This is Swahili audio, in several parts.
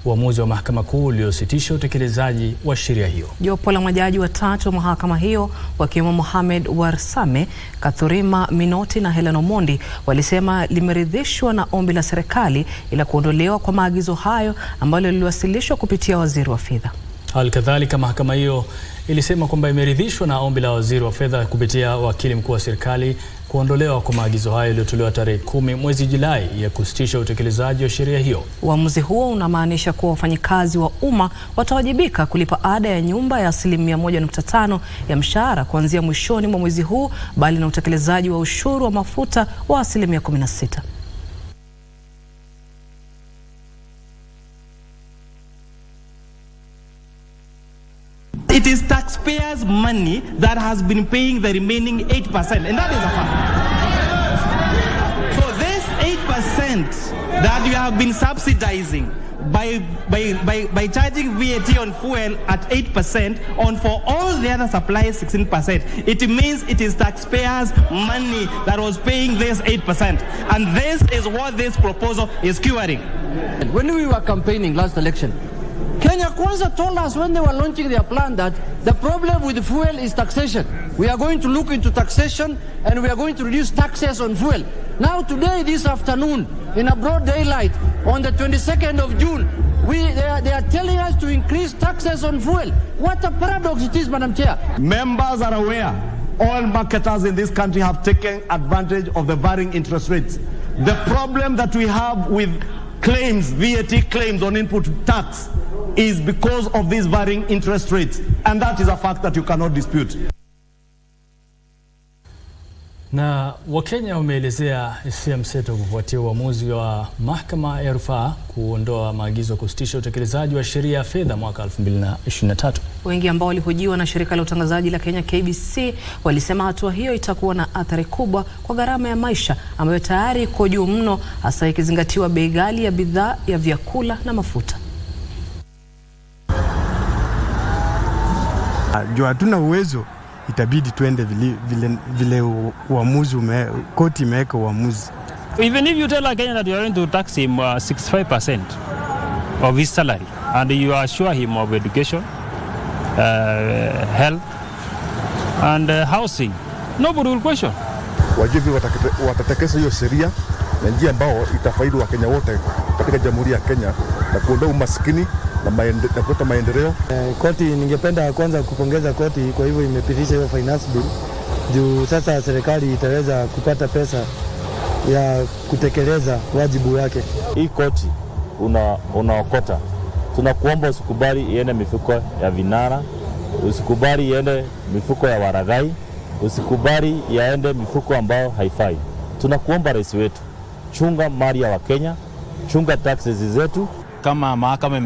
uamuzi wa mahakama kuu uliositisha utekelezaji wa sheria hiyo. Jopo la majaji watatu wa mahakama hiyo wakiwemo Mohamed Warsame, Kathurima Minoti na Helen Omondi walisema limeridhishwa na ombi la serikali ila kuondolewa kwa maagizo hayo ambalo liliwasilishwa kupitia waziri wa fedha. Halikadhalika, mahakama hiyo ilisema kwamba imeridhishwa na ombi la waziri wa fedha kupitia wakili mkuu wa serikali kuondolewa kwa maagizo hayo yaliyotolewa tarehe 10 mwezi Julai ya kusitisha utekelezaji wa sheria hiyo. Uamuzi huo unamaanisha kuwa wafanyikazi wa umma watawajibika kulipa ada ya nyumba ya asilimia 1.5 ya mshahara kuanzia mwishoni mwa mwezi huu, bali na utekelezaji wa ushuru wa mafuta wa asilimia 16. It is taxpayers' money that has been paying the remaining 8%, and that is a fact. So this 8% that you have been subsidizing by charging VAT on fuel at 8% on for all the other supplies 16%, it means it is taxpayers' money that was paying this 8%, and this is what this proposal is curing. When we were campaigning last election, Kenya Kwanza told us when they were launching their plan that the problem with fuel is taxation. We are going to look into taxation and we are going to reduce taxes on fuel. Now today, this afternoon, in a broad daylight, on the 22nd of June, they are telling us to increase taxes on fuel. What a paradox it is, Madam Chair. Members are aware all marketers in this country have taken advantage of the varying interest rates. The problem that we have with claims, VAT claims on input tax, is because of these varying interest rates, and that is a fact that you cannot dispute. Na Wakenya wameelezea hisia mseto kufuatia uamuzi wa mahakama ya rufaa kuondoa maagizo kusitisha utekelezaji wa sheria ya fedha mwaka 2023. Wengi ambao walihojiwa na shirika la utangazaji la Kenya KBC walisema hatua hiyo itakuwa na athari kubwa kwa gharama ya maisha ambayo tayari iko juu mno, hasa ikizingatiwa bei ghali ya bidhaa ya vyakula na mafuta. Juu hatuna uwezo, itabidi tuende vile uamuzi koti imeweka uamuzi. Even if you tell a Kenyan that you are going to tax him 65% of his salary and you assure him of education, health and housing, nobody will question. Wajibu watatekeleza hiyo sheria na njia ambao itafaidi Wakenya wote katika Jamhuri ya Kenya na kuondoa umaskini na kuleta maendeleo. Koti, ningependa kwanza kupongeza koti kwa hivyo imepitisha hiyo finance bill. Juu sasa serikali itaweza kupata pesa ya kutekeleza wajibu wake. Hii koti unaokota. Tunakuomba usikubali iende mifuko ya vinara, usikubali iende mifuko ya waragai, usikubali yaende mifuko ambayo haifai. Tunakuomba rais wetu, chunga mali ya Wakenya, chunga taxes zetu. Kama mahakama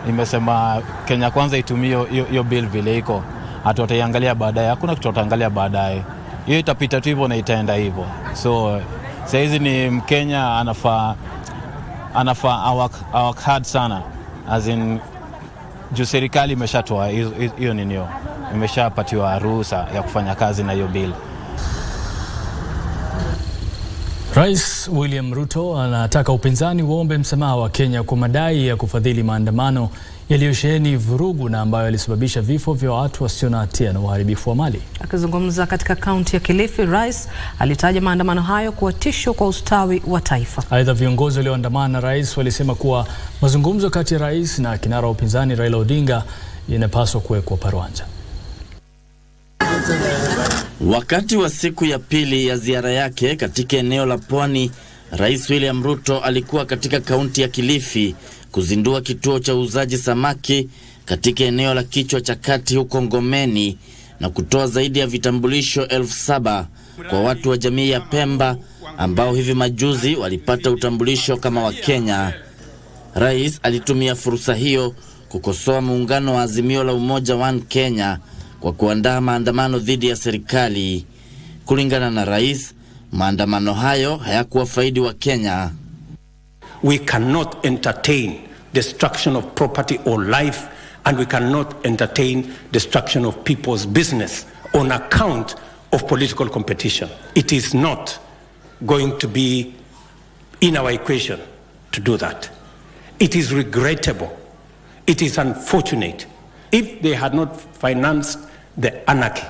imesema Kenya Kwanza itumie hiyo bill vile iko, hatutaiangalia baadaye, hakuna kitu tutaangalia baadaye. Hiyo itapita tu hivyo na itaenda hivyo. So saizi ni Mkenya anafaa work hard sana, as in juu serikali imeshatoa hiyo ninio, imeshapatiwa ruhusa ya kufanya kazi na hiyo bill. Rais William Ruto anataka upinzani waombe msamaha wa Kenya kwa madai ya kufadhili maandamano yaliyosheheni vurugu na ambayo yalisababisha vifo vya watu wasio na hatia na uharibifu wa mali. Akizungumza katika kaunti ya Kilifi, rais alitaja maandamano hayo kuwa tisho kwa ustawi wa taifa. Aidha, viongozi walioandamana na rais walisema kuwa mazungumzo kati ya rais na kinara wa upinzani Raila Odinga yanapaswa kuwekwa paruanja. Wakati wa siku ya pili ya ziara yake katika eneo la Pwani, Rais William Ruto alikuwa katika kaunti ya Kilifi kuzindua kituo cha uuzaji samaki katika eneo la Kichwa cha Kati huko Ngomeni na kutoa zaidi ya vitambulisho 7,000 kwa watu wa jamii ya Pemba ambao hivi majuzi walipata utambulisho kama Wakenya. Rais alitumia fursa hiyo kukosoa muungano wa Azimio la Umoja One Kenya kwa kuandaa maandamano dhidi ya serikali. Kulingana na rais, maandamano hayo hayakuwafaidi wa Kenya. We cannot entertain destruction of property or life, and we cannot entertain destruction of people's business on account of political competition. It is not going to be in our equation to do that. It is regrettable. It is unfortunate. If they had not financed the anarchy,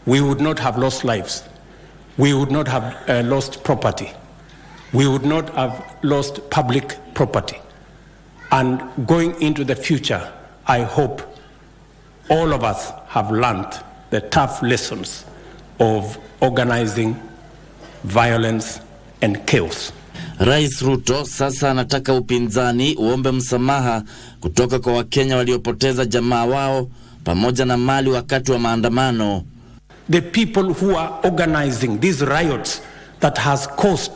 we would not have lost lives. We would not have lost property. We would not have lost public property. And going into the future, I hope all of us have learned the tough lessons of organizing violence and chaos. Rais Ruto sasa anataka upinzani uombe msamaha kutoka kwa Wakenya waliopoteza jamaa wao pamoja na mali wakati wa maandamano. The people who are organizing these riots that has caused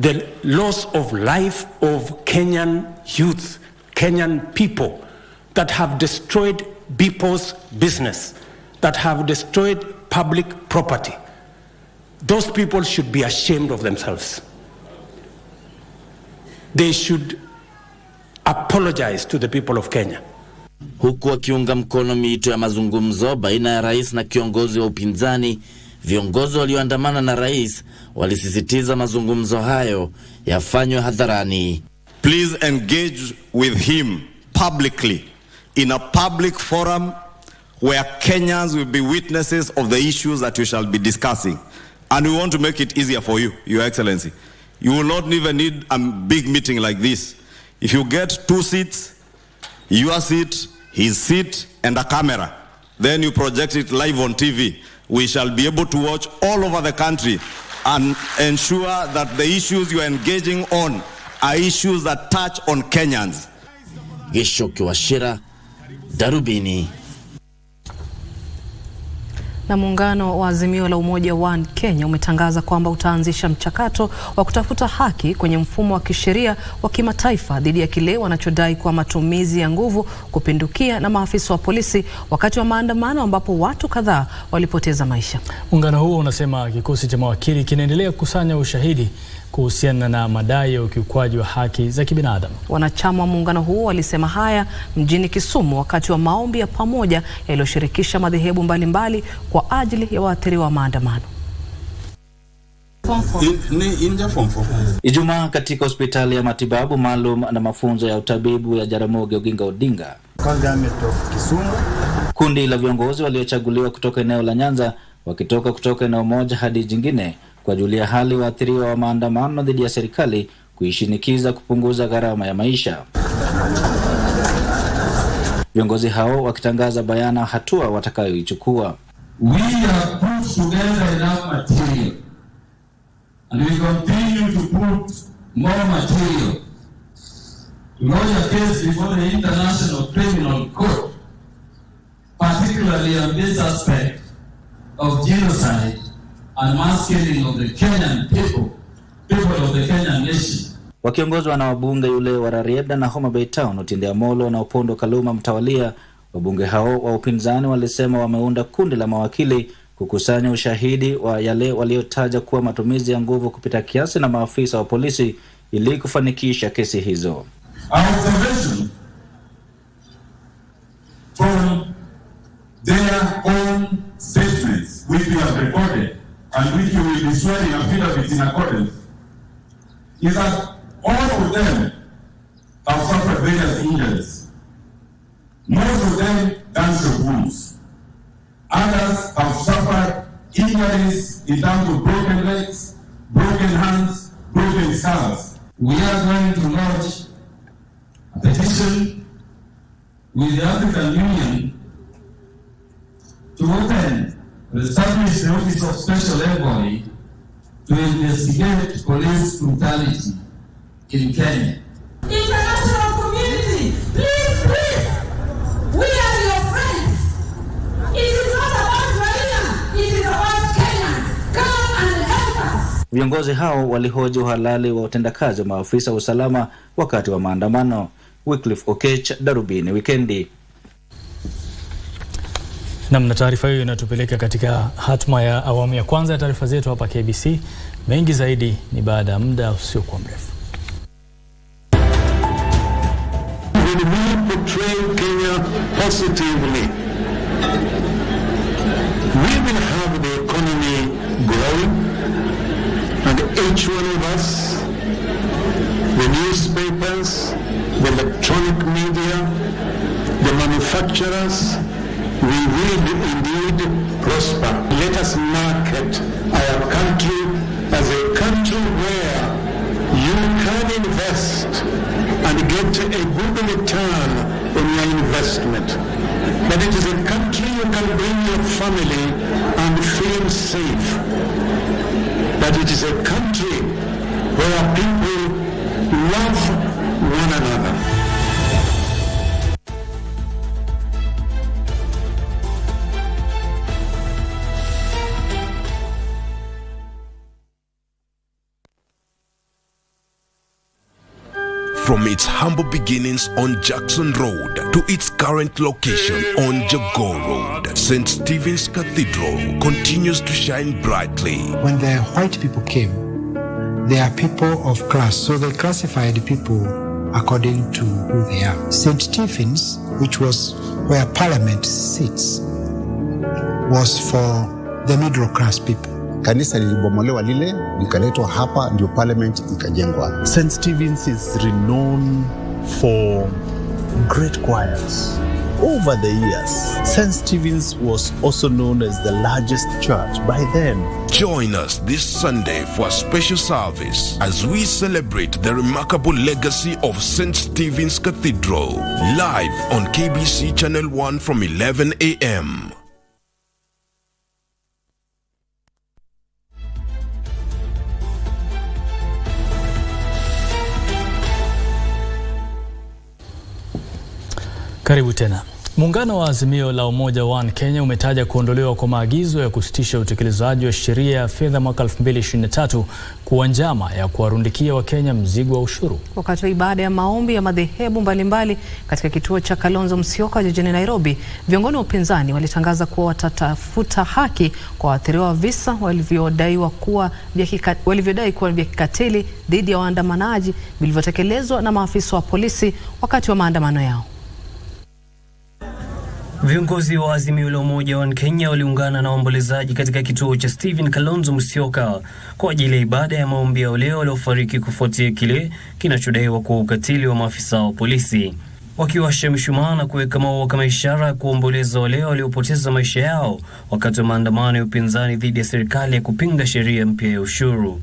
the loss of life of Kenyan youth, Kenyan people, that have destroyed people's business, that have destroyed public property. Those people should be ashamed of themselves. They should apologize to the people of Kenya. Huku akiunga mkono miito ya mazungumzo baina ya rais na kiongozi wa upinzani, viongozi walioandamana na rais walisisitiza mazungumzo hayo yafanywe hadharani. Please engage with him publicly in a public forum where Kenyans will be witnesses of the issues that we shall be discussing. And we want to make it easier for you, Your Excellency. You will not even need a big meeting like this. If you get 2 seats, your seat, his seat, and a camera, then you project it live on TV. We shall be able to watch all over the country and ensure that the issues you are engaging on are issues that touch on Kenyans. Geshoki Washira, Darubini. Na muungano wa Azimio la Umoja One Kenya umetangaza kwamba utaanzisha mchakato wa kutafuta haki kwenye mfumo wa kisheria wa kimataifa dhidi ya kile wanachodai kuwa matumizi ya nguvu kupindukia na maafisa wa polisi wakati wa maandamano ambapo watu kadhaa walipoteza maisha. Muungano huo unasema kikosi cha mawakili kinaendelea kukusanya ushahidi kuhusiana na madai ya ukiukwaji wa haki za kibinadamu. Wanachama wa muungano huo walisema haya mjini Kisumu wakati wa maombi ya pamoja yaliyoshirikisha madhehebu mbalimbali kwa ajili ya waathiriwa wa maandamano. Ijumaa katika hospitali ya matibabu maalum na mafunzo ya utabibu ya Jaramogi Oginga Odinga, kundi la viongozi waliochaguliwa kutoka eneo la Nyanza wakitoka kutoka eneo moja hadi jingine kwa julia hali waathiriwa wa maandamano dhidi ya serikali kuishinikiza kupunguza gharama ya maisha. Viongozi hao wakitangaza bayana hatua watakayoichukua. We have put together enough material and we continue to put more material to lodge a case before the International Criminal Court, particularly on this aspect of genocide and mass killing of the Kenyan people of the Kenyan nation. Wakiongozwa na wabunge yule wa Rarieda na Homa Bay Town, Otinde Amolo na Opondo Kaluma mtawalia, wabunge hao wa upinzani walisema wameunda kundi la mawakili kukusanya ushahidi wa yale waliotaja kuwa matumizi ya nguvu kupita kiasi na maafisa wa polisi ili kufanikisha kesi hizo. Our observation from their own statements which we have recorded and which we will be swearing affidavits in accordance is that all of them have suffered various injuries. Most of them gunshot wounds. Others have suffered injuries in terms of broken legs, broken hands, broken skulls. We are going to launch a petition with the African Union to open or establish the Office of Special Envoy to investigate police brutality in Kenya. International community, please, we are your friends. It is not about Raila, it is about Kenya. Come and help us. Viongozi hao walihoji uhalali wa utendakazi wa maafisa wa usalama wakati wa maandamano. Wycliffe Okech, Darubini, Wikendi. Na taarifa hiyo inatupeleka katika hatma ya awamu ya kwanza ya taarifa zetu hapa KBC. Mengi zaidi ni baada ya muda usiokuwa mrefu. When we portray Kenya positively, we will have the economy growing, and each one of us, the newspaper, electronic media, the manufacturers, we will indeed prosper. Let us market our country as a country where you can invest and get a good return on your investment. But it is a country you can bring your family and feel safe. But it is a country where people love one another. From its humble beginnings on Jackson Road to its current location on Jago Road, St. Stephen's Cathedral continues to shine brightly. When the white people came, they are people of class, so they classified people according to who they are. St. Stephen's, which was where Parliament sits, was for the middle class people. Kanisa lilibomolewa lile, likaletwa hapa, ndio parliament ikajengwa. St. Stephen's is renowned for great choirs. Over the years, St. Stephen's was also known as the largest church by then. Join us this Sunday for a special service as we celebrate the remarkable legacy of St. Stephen's Cathedral, live on KBC Channel 1 from 11 a.m. Karibu tena. Muungano wa Azimio la Umoja One Kenya umetaja kuondolewa kwa maagizo ya kusitisha utekelezaji wa sheria ya fedha mwaka 2023 kuwa njama ya kuwarundikia Wakenya mzigo wa ushuru. Wakati wa ibada ya maombi ya madhehebu mbalimbali katika kituo cha Kalonzo Musyoka jijini Nairobi, viongozi wa upinzani walitangaza kuwa watatafuta haki kwa waathiriwa wa visa walivyodai kuwa vya kikatili dhidi ya waandamanaji vilivyotekelezwa na maafisa wa polisi wakati wa maandamano yao. Viongozi wa Azimio la Umoja wa Kenya waliungana na waombolezaji katika kituo cha Stephen Kalonzo Musyoka kwa ajili ya ibada ya maombi ya wale waliofariki kufuatia kile kinachodaiwa kuwa ukatili wa maafisa wa polisi. Wakiwasha mishumaa na kuweka maua kama ishara ya kuomboleza wale waliopoteza maisha yao wakati wa maandamano ya upinzani dhidi ya serikali ya kupinga sheria mpya ya ushuru.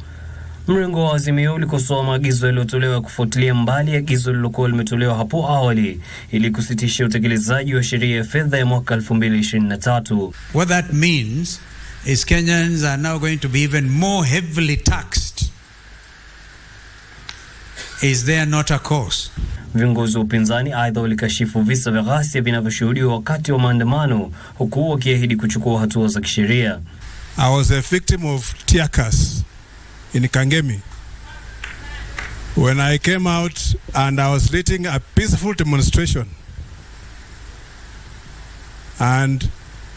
Mrengo wa Azimio ulikosoa maagizo yaliyotolewa kufuatilia mbali agizo lililokuwa limetolewa hapo awali ili kusitisha utekelezaji wa sheria ya fedha ya mwaka 2023. What that means is Kenyans are now going to be even more heavily taxed. Is there not a cause? Viongozi wa upinzani aidha walikashifu visa vya ghasia vinavyoshuhudiwa wakati wa maandamano huku wakiahidi kuchukua hatua za kisheria. I was a victim of tear gas in Kangemi when I came out and I was leading a peaceful demonstration, and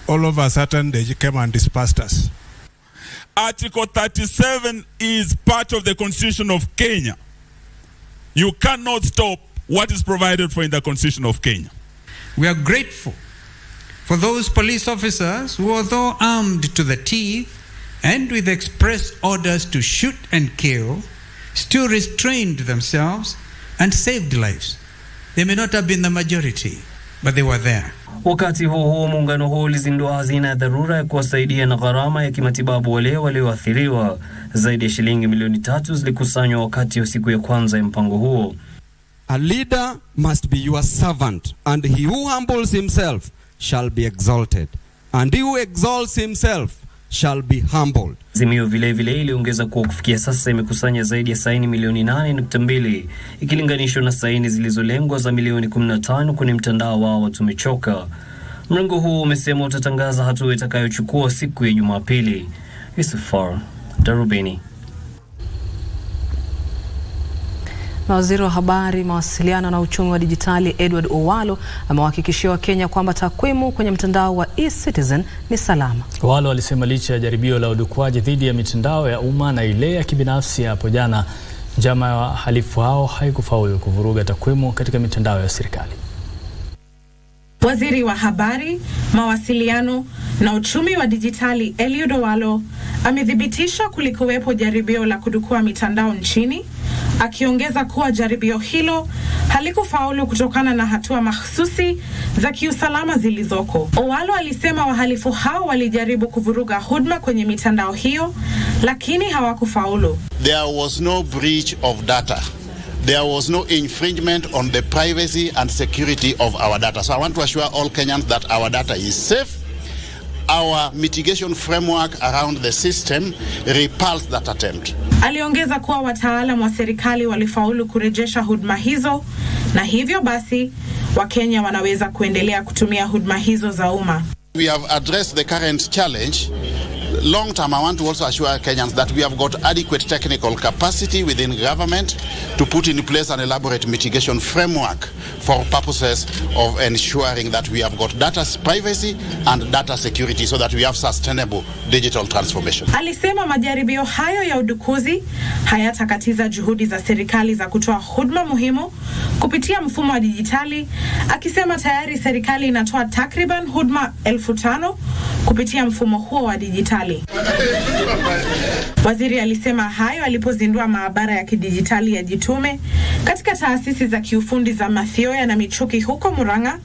all of a sudden they came and dispersed us. Article 37 is part of the Constitution of Kenya. You cannot stop what is provided for in the Constitution of Kenya. We are grateful for those police officers who, although armed to the teeth and with express orders to shoot and kill, still restrained themselves and saved lives. They may not have been the majority, but they were there. Wakati huo muungano huo ulizindua hazina ya dharura ya kuwasaidia na gharama ya kimatibabu wale walioathiriwa. Zaidi ya shilingi milioni 3 zilikusanywa wakati wa siku ya kwanza ya mpango huo. A leader must be your servant, and he who humbles himself shall be exalted, and he who exalts himself shall be humbled. Azimio vile vile iliongeza kuwa kufikia sasa imekusanya zaidi ya saini milioni 8.2 ikilinganishwa na saini zilizolengwa za milioni 15 kwenye mtandao wao wa Tumechoka. Mrengo huu umesema utatangaza hatua itakayochukua siku ya Jumapili. Isifar, Darubini. Na waziri wa habari, mawasiliano na uchumi wa dijitali Edward Owalo amewahakikishia Wakenya kwamba takwimu kwenye mtandao wa eCitizen ni salama. Owalo alisema licha ya jaribio la udukwaji dhidi ya mitandao ya umma na ile ya kibinafsi hapo jana, njama ya wahalifu hao haikufaulu kuvuruga takwimu katika mitandao ya serikali. Waziri wa habari, mawasiliano na uchumi wa dijitali Edward Owalo amethibitisha kulikuwepo jaribio la kudukua mitandao nchini akiongeza kuwa jaribio hilo halikufaulu kutokana na hatua mahsusi za kiusalama zilizoko. Owalo alisema wahalifu hao walijaribu kuvuruga huduma kwenye mitandao hiyo, lakini hawakufaulu. There was no breach of data. There was no infringement on the privacy and security of our data. So I want to assure all Kenyans that our data is safe. Our mitigation framework around the system repulsed that attempt. Aliongeza kuwa wataalamu wa serikali walifaulu kurejesha huduma hizo, na hivyo basi Wakenya wanaweza kuendelea kutumia huduma hizo za umma. We have addressed the current challenge. Long term, I want to also assure Kenyans that we have got adequate technical capacity within government to put in place an elaborate mitigation framework for purposes of ensuring that we have got data privacy and data security so that we have sustainable digital transformation. Alisema majaribio hayo ya udukuzi hayatakatiza juhudi za serikali za kutoa huduma muhimu kupitia mfumo wa dijitali, akisema tayari serikali inatoa takriban huduma 5,000 kupitia mfumo huo wa dijitali. Waziri alisema hayo alipozindua maabara ya kidijitali ya Jitume katika taasisi za kiufundi za Mathioya na Michuki huko Murang'a,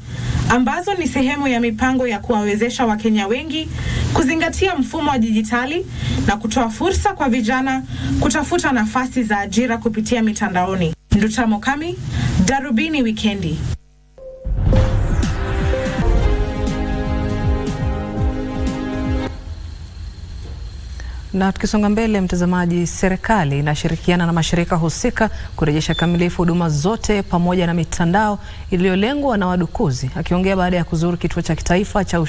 ambazo ni sehemu ya mipango ya kuwawezesha Wakenya wengi kuzingatia mfumo wa dijitali na kutoa fursa kwa vijana kutafuta nafasi za ajira kupitia mitandaoni. Ndutamo Kami, Darubini Wikendi. Na tukisonga mbele, mtazamaji, serikali inashirikiana na mashirika husika kurejesha kamilifu huduma zote pamoja na mitandao iliyolengwa na wadukuzi. Akiongea baada ya kuzuru kituo cha kitaifa cha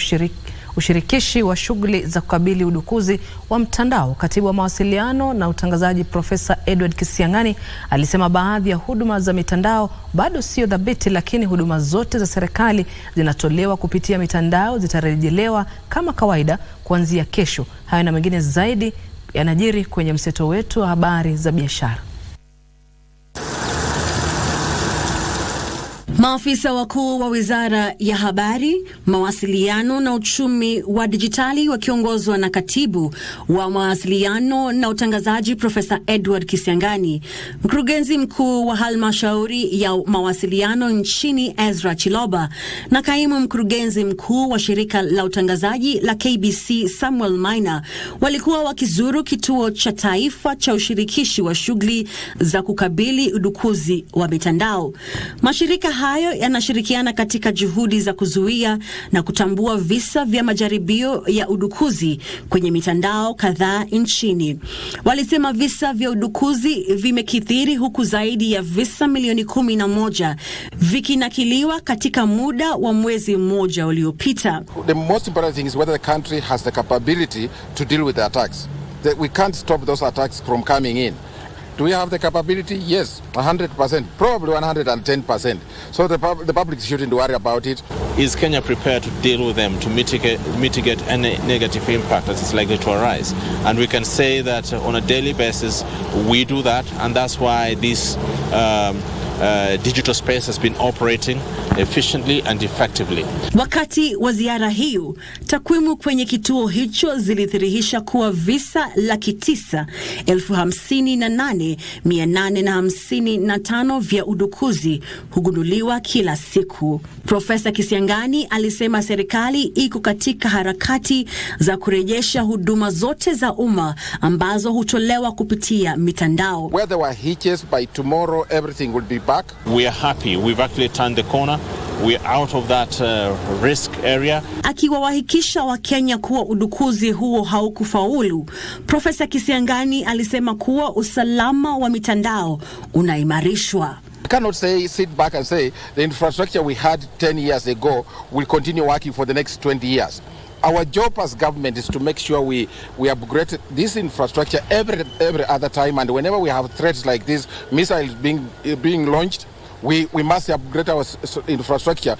ushirikishi wa shughuli za kukabili udukuzi wa mtandao, katibu wa mawasiliano na utangazaji Profesa Edward Kisiang'ani alisema baadhi ya huduma za mitandao bado sio dhabiti, lakini huduma zote za serikali zinatolewa kupitia mitandao zitarejelewa kama kawaida kuanzia kesho. Hayo na mengine zaidi yanajiri kwenye mseto wetu wa habari za biashara. Maafisa wakuu wa Wizara ya Habari, Mawasiliano na Uchumi wa Dijitali wakiongozwa na Katibu wa Mawasiliano na Utangazaji Profesa Edward Kisiang'ani, Mkurugenzi Mkuu wa Halmashauri ya Mawasiliano nchini Ezra Chiloba na Kaimu Mkurugenzi Mkuu wa Shirika la Utangazaji la KBC Samuel Maina walikuwa wakizuru kituo cha taifa cha ushirikishi wa shughuli za kukabili udukuzi wa mitandao. Mashirika hayo yanashirikiana katika juhudi za kuzuia na kutambua visa vya majaribio ya udukuzi kwenye mitandao kadhaa nchini. Walisema visa vya udukuzi vimekithiri, huku zaidi ya visa milioni 11 vikinakiliwa katika muda wa mwezi mmoja uliopita. The most important thing is whether the country has the capability to deal with the attacks. We can't stop those attacks from coming in. Do we have the capability? Yes, 100%, probably 110%. So the public shouldn't worry about it. Is Kenya prepared to deal with them, to mitigate any negative impact that is likely to arise? And we can say that on a daily basis we do that, and that's why this digital space has been operating efficiently and effectively. Wakati wa ziara hiyo, takwimu kwenye kituo hicho zilithihirisha kuwa visa 958,855 vya udukuzi hugunduliwa kila siku. Profesa Kisiang'ani alisema serikali iko katika harakati za kurejesha huduma zote za umma ambazo hutolewa kupitia mitandao. Where there were hitches, by tomorrow everything will be back. We are happy. We've actually turned the corner. We are out of that risk area. Akiwahakikisha Wakenya kuwa udukuzi huo haukufaulu, Profesa Kisiang'ani alisema kuwa usalama wa mitandao unaimarishwa. I cannot sit back and say the infrastructure we had 10 years ago will continue working for the next 20 years. Our job as government is to make sure we upgrade this infrastructure every other time, and whenever we have threats like this, missiles being launched, we must upgrade our infrastructure.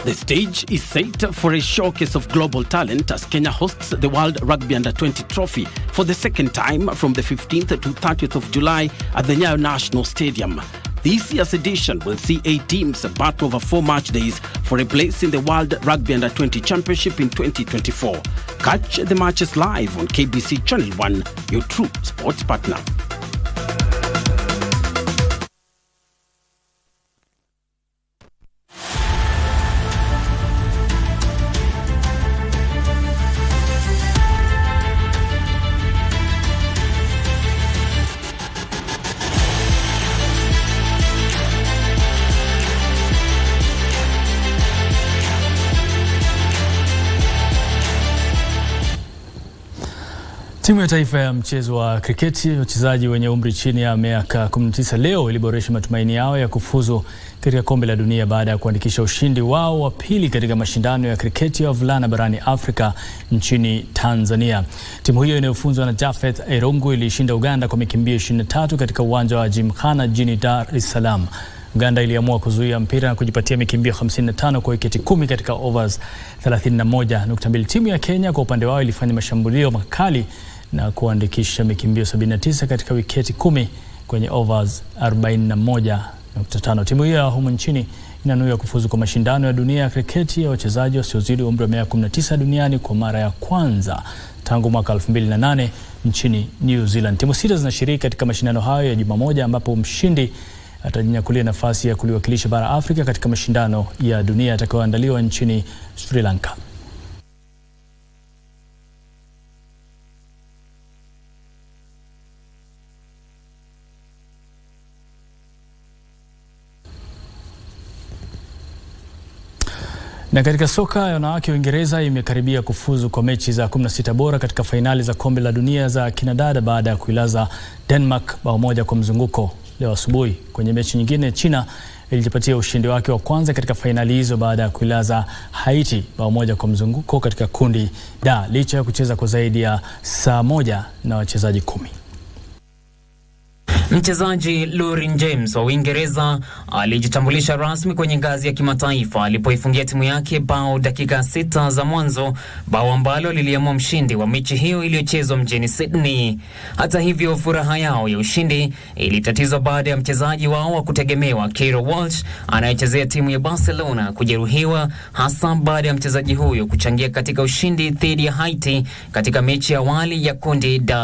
The stage is set for a showcase of global talent as Kenya hosts the World Rugby Under-20 Trophy for the second time from the 15th to 30th of July at the Nyayo National Stadium. This year's edition will see 8 teams battle over 4 match days for a place in the World Rugby Under-20 Championship in 2024. Catch the matches live on KBC Channel 1, your true sports partner. Timu ya taifa ya mchezo wa kriketi, wachezaji wenye umri chini ya miaka 19 leo iliboresha matumaini yao ya kufuzu katika kombe la dunia baada ya kuandikisha ushindi wao wa pili katika mashindano ya kriketi ya wavulana barani Afrika nchini Tanzania. Timu hiyo inayofunzwa na Jafeth Erongo ilishinda Uganda kwa mikimbio 23 katika uwanja wa Gymkhana jijini Dar es Salaam. Uganda iliamua kuzuia mpira na kujipatia mikimbio 55 kwa wiketi 10 katika overs 31.2. Timu ya Kenya kwa upande wao ilifanya mashambulio makali na kuandikisha mikimbio 79 katika wiketi 10 kwenye overs 41.5. Timu hiyo ya humu nchini inanuia kufuzu kwa mashindano ya dunia ya kriketi ya wachezaji wasiozidi umri wa miaka 19 duniani kwa mara ya kwanza tangu mwaka 2008 nchini New Zealand. Timu 6 zinashiriki katika mashindano hayo ya Jumamoja, ambapo mshindi atajinyakulia nafasi ya kuliwakilisha bara Afrika katika mashindano ya dunia yatakayoandaliwa nchini Sri Lanka. Na katika soka ya wanawake, Uingereza imekaribia kufuzu kwa mechi za 16 bora katika fainali za kombe la dunia za kinadada baada ya kuilaza Denmark bao moja kwa mzunguko leo asubuhi. Kwenye mechi nyingine, China ilijipatia ushindi wake wa kwanza katika fainali hizo baada ya kuilaza Haiti bao moja kwa mzunguko katika kundi D, licha ya kucheza kwa zaidi ya saa moja na wachezaji 10. Mchezaji Lauren James wa Uingereza alijitambulisha rasmi kwenye ngazi ya kimataifa alipoifungia timu yake bao dakika 6 za mwanzo, bao ambalo liliamua mshindi wa mechi hiyo iliyochezwa mjini Sydney. Hata hivyo, furaha yao ya ushindi ilitatizwa baada ya mchezaji wao wa kutegemewa Keira Walsh anayechezea timu ya Barcelona kujeruhiwa, hasa baada ya mchezaji huyo kuchangia katika ushindi dhidi ya Haiti katika mechi ya awali ya kundi D.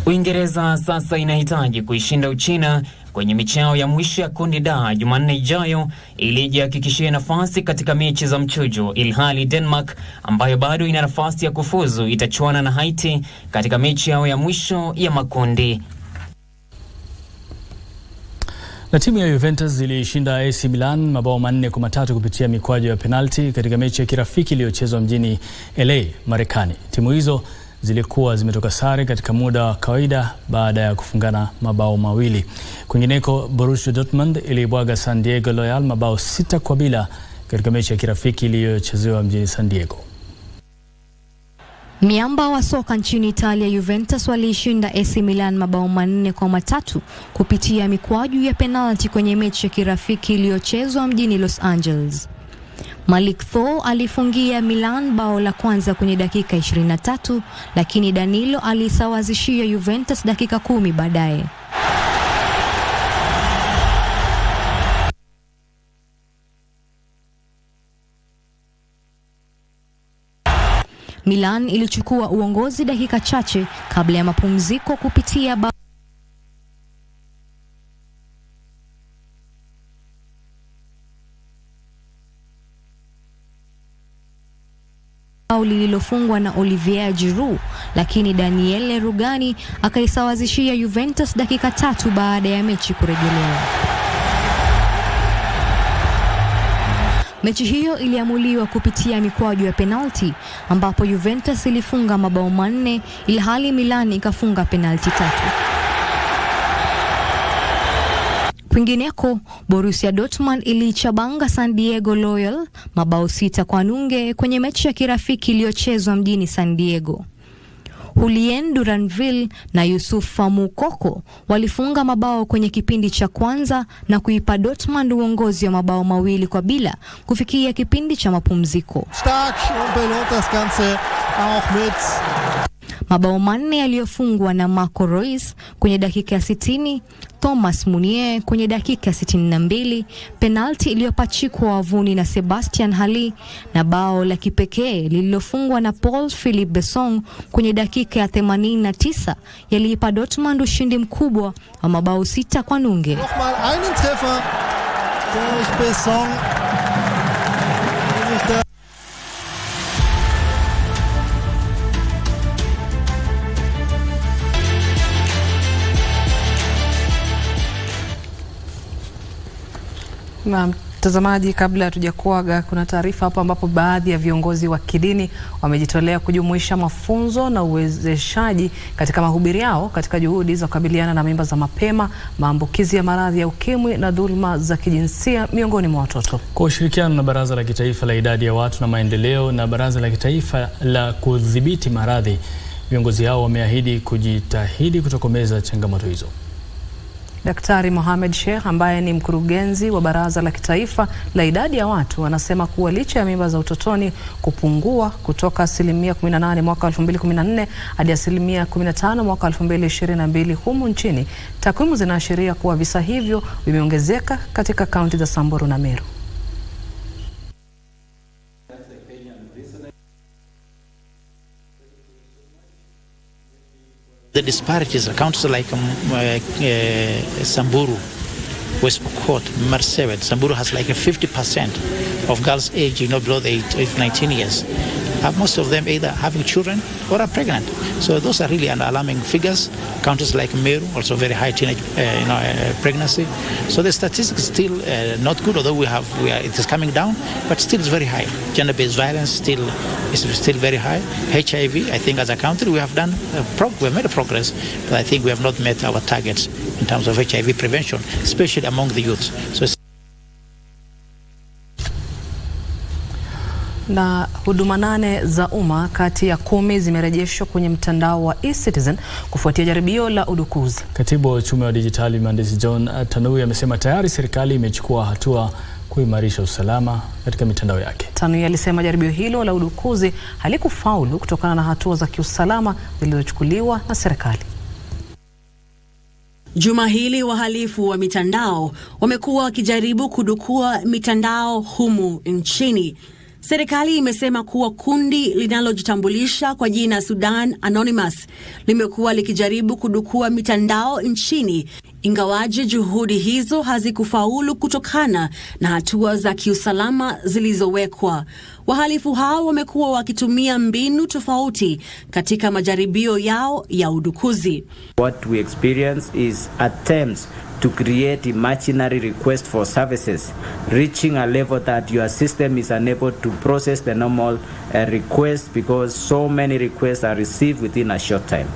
Uingereza sasa inahitaji kuishinda Uchina kwenye mechi yao ya mwisho ya kundi D Jumanne ijayo ili jihakikishie nafasi katika mechi za mchujo, ilhali Denmark ambayo bado ina nafasi ya kufuzu itachuana na Haiti katika mechi yao ya mwisho ya makundi. Na timu ya Juventus ilishinda AC Milan mabao 4-3 kupitia mikwaju ya penalti katika mechi ya kirafiki iliyochezwa mjini LA, Marekani. Timu hizo zilikuwa zimetoka sare katika muda wa kawaida baada ya kufungana mabao mawili. Kwingineko, Borussia Dortmund ilibwaga San Diego Loyal mabao 6-0 katika mechi ya kirafiki iliyochezewa mjini San Diego. Miamba wa soka nchini Italia Juventus waliishinda AC Milan mabao 4-3 kupitia mikwaju ya penalti kwenye mechi ya kirafiki iliyochezwa mjini Los Angeles. Malik Tho alifungia Milan bao la kwanza kwenye dakika 23, lakini Danilo alisawazishia Juventus dakika 10 baadaye. Milan ilichukua uongozi dakika chache kabla ya mapumziko kupitia bao lililofungwa na Olivier Giroud, lakini Daniele Rugani akaisawazishia Juventus dakika 3 baada ya mechi kurejelewa. Mechi hiyo iliamuliwa kupitia mikwaju ya penalti ambapo Juventus ilifunga mabao 4 ilhali Milan ikafunga penalti 3. Kwingineko, Borussia Dortmund ilichabanga San Diego Loyal mabao 6-0 kwenye mechi ya kirafiki iliyochezwa mjini San Diego. Julien Duranville na Yusuf Famukoko walifunga mabao kwenye kipindi cha kwanza na kuipa Dortmund uongozi wa mabao 2-0 kufikia kipindi cha mapumziko. Stark und belohnt das Ganze auch mit Mabao 4 yaliyofungwa na Marco Reus kwenye dakika ya 60, Thomas Munier kwenye dakika ya 62, penalti iliyopachikwa wavuni na Sebastian Haller na bao la kipekee lililofungwa na Paul Philippe Besson kwenye dakika ya 89 yaliipa Dortmund ushindi mkubwa wa mabao 6-0. Nochmal einen Treffer durch Besson. Na mtazamaji, kabla hatujakuaga, kuna taarifa hapo ambapo baadhi ya viongozi wa kidini wamejitolea kujumuisha mafunzo na uwezeshaji katika mahubiri yao katika juhudi za kukabiliana na mimba za mapema, maambukizi ya maradhi ya ukimwi na dhuluma za kijinsia miongoni mwa watoto. Kwa ushirikiano na Baraza la Kitaifa la Idadi ya Watu na Maendeleo na Baraza la Kitaifa la Kudhibiti Maradhi, viongozi hao wameahidi kujitahidi kutokomeza changamoto hizo. Daktari Mohamed Sheikh ambaye ni mkurugenzi wa Baraza la Kitaifa la Idadi ya Watu anasema kuwa licha ya mimba za utotoni kupungua kutoka 18% mwaka 2014 hadi 15% mwaka 2022 humu nchini, takwimu zinaashiria kuwa visa hivyo vimeongezeka katika kaunti za Samburu na Meru. The disparities are counties like Samburu, West Pokot, Marsabit. Samburu has like 50% of girls aged below the age of 19 years. Most of them either having children or are pregnant. So those are really alarming figures. Counties like Meru, also very high teenage pregnancy. So the statistics is still not good, although it is coming down, but still it's very high. Gender-based violence is still very high. HIV, I think as a country we have made a progress, but I think we have not met our targets in terms of HIV prevention, especially among the youths. So na huduma 8 za umma kati ya 10 zimerejeshwa kwenye mtandao wa eCitizen kufuatia jaribio la udukuzi. Katibu wa uchumi wa dijitali Mhandisi John Tanui amesema tayari serikali imechukua hatua kuimarisha usalama katika mitandao yake. Tanui alisema jaribio hilo la udukuzi halikufaulu kutokana na hatua za kiusalama zilizochukuliwa na serikali. Juma hili wahalifu wa mitandao wamekuwa wakijaribu kudukua mitandao humu nchini. Serikali imesema kuwa kundi linalojitambulisha kwa jina Sudan Anonymous limekuwa likijaribu kudukua mitandao nchini, ingawaje juhudi hizo hazikufaulu kutokana na hatua za kiusalama zilizowekwa. Wahalifu hao wamekuwa wakitumia mbinu tofauti katika majaribio yao ya udukuzi. What we experience is attempts to create imaginary request for services, reaching a level that your system is unable to process the normal request because so many requests are received within a short time.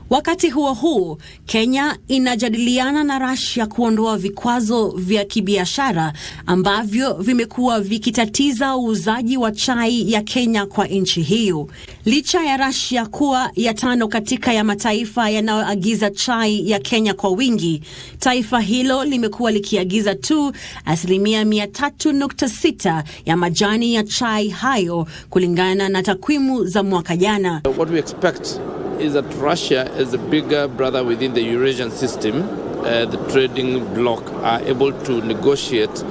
Wakati huo huo, Kenya inajadiliana na Russia kuondoa vikwazo vya kibiashara ambavyo vimekuwa vikitatiza uuzaji wa chai ya Kenya kwa nchi hiyo. Licha ya Russia kuwa ya 5 katika ya mataifa yanayoagiza chai ya Kenya kwa wingi, taifa hilo limekuwa likiagiza tu 3.6% ya majani ya chai hayo kulingana na takwimu za mwaka jana. What we expect is that Russia is a bigger brother within the Eurasian system. The trading bloc are able to negotiate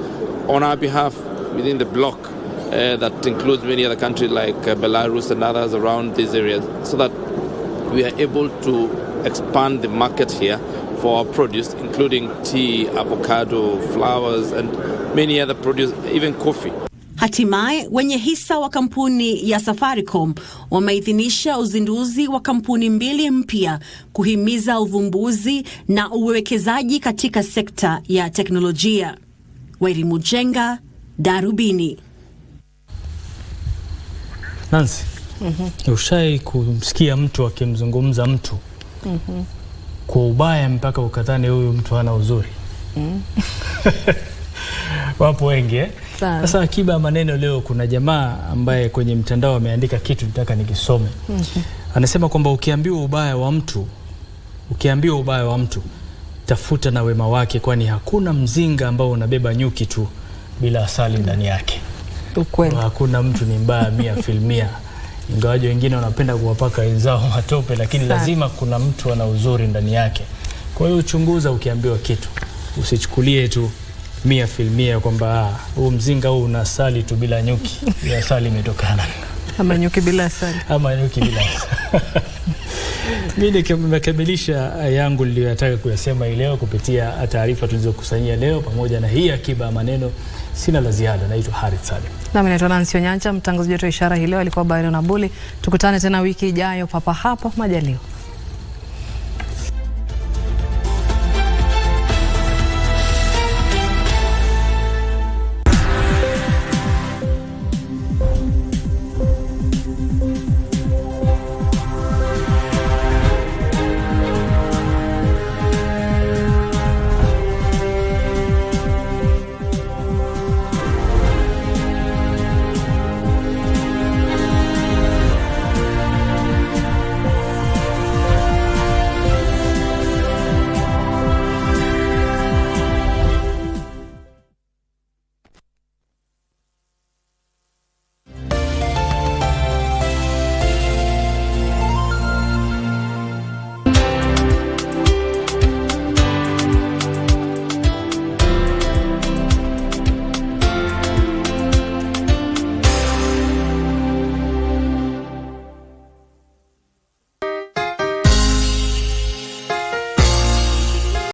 on our behalf within the bloc that includes many other countries like Belarus and others around these areas, so that we are able to expand the market here for our produce, including tea, avocado, flowers and many other produce, even coffee. Hatimaye wenye hisa wa kampuni ya Safaricom wameidhinisha uzinduzi wa kampuni 2 mpya kuhimiza uvumbuzi na uwekezaji katika sekta ya teknolojia. Wairi Mujenga, Darubini. Nancy, ushai kumsikia mtu akimzungumza mtu kwa ubaya mpaka ukadhani huyu mtu hana uzuri? Wapo wengi Sasa akiba maneno leo, kuna jamaa ambaye kwenye mtandao ameandika kitu nataka nikisome. Anasema kwamba ukiambiwa ubaya wa mtu tafuta na wema wake, kwani hakuna mzinga ambao unabeba nyuki tu bila asali ndani yake. Ukweli. Hakuna mtu ni mbaya 100%. Ingawaje wengine wanapenda kuwapaka wenzao matope, lakini lazima kuna mtu ana uzuri ndani yake. Kwa hiyo uchunguza ukiambiwa kitu. Usichukulie tu 100% kwamba huu mzinga huu una asali tu bila nyuki. Ile asali imetokana. Ama nyuki bila asali. Ama nyuki bila asali. Mimi nimekamilisha yangu niliyotaka kuyasema leo kupitia taarifa tulizokusanyia leo pamoja na hii akiba maneno. Sina la ziada. Naitwa Harith Salim. Nami naitwa Onyancha, mtangazaji wetu wa ishara hii leo alikuwa Byron Abuli. Tukutane tena wiki ijayo papa hapa majaliwa.